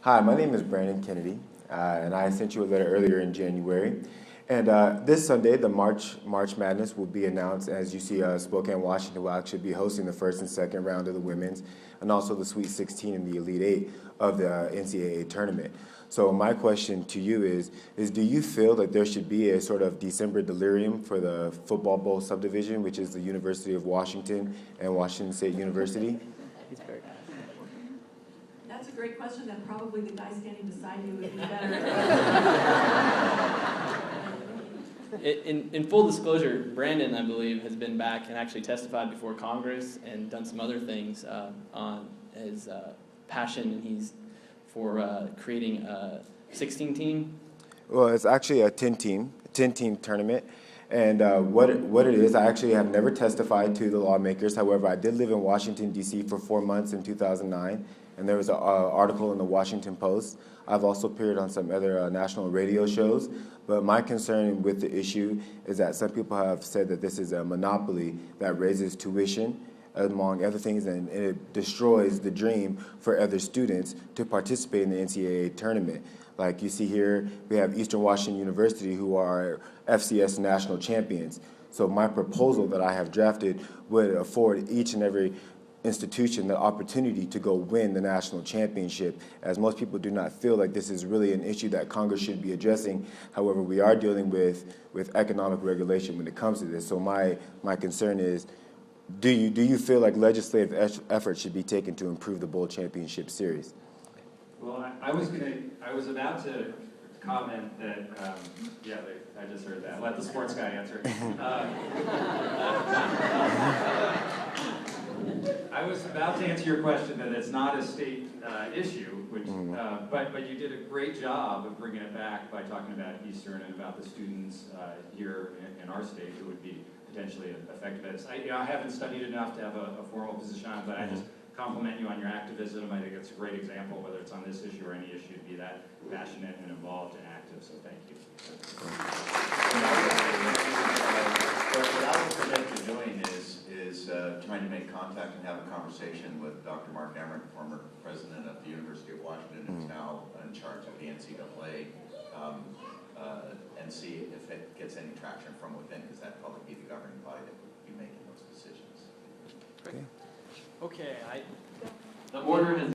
Hi, my name is Brandon Kennedy, and I sent you a letter earlier in January. And this Sunday, the March Madness will be announced. As you see, Spokane, Washington will actually be hosting the first and second round of the women's, and also the Sweet 16 and the Elite Eight of the NCAA tournament. So my question to you is do you feel that there should be a sort of December delirium for the Football Bowl Subdivision, which is the University of Washington and Washington State University? That's a great question, and probably the guy standing beside you would be better. In full disclosure, Brandon, I believe, has been back and actually testified before Congress and done some other things on his passion, and he's for creating a 16 team. Well, it's actually a 10-team tournament. And what it is, I actually have never testified to the lawmakers. However, I did live in Washington, D.C. for 4 months in 2009, and there was an article in the Washington Post. I've also appeared on some other national radio shows. But my concern with the issue is that some people have said that this is a monopoly that raises tuition, among other things, and it destroys the dream for other students to participate in the NCAA tournament. Like you see here, we have Eastern Washington University, who are FCS national champions. So my proposal that I have drafted would afford each and every institution the opportunity to go win the national championship, as most people do not feel like this is really an issue that Congress should be addressing. However, we are dealing with economic regulation when it comes to this. So my concern is, do you feel like legislative effort should be taken to improve the Bowl Championship Series? Well, I was about to comment that, I just heard that. Let the sports guy answer. I was about to answer your question that it's not a state issue, which, but you did a great job of bringing it back by talking about Eastern and about the students here in our state who would be potentially affected by this. I haven't studied enough to have a formal position on it, but I just compliment you on your activism. I think it's a great example, whether it's on this issue or any issue, to be that passionate and involved and active, so thank you. What I would suggest you doing is trying to make contact and have a conversation with Dr. Mark Emmerich, former president of the University of Washington, who's now in charge of the NCAA, and see if it gets any traction from within, because that'd probably be the governing body that would be making those decisions. Okay, The order has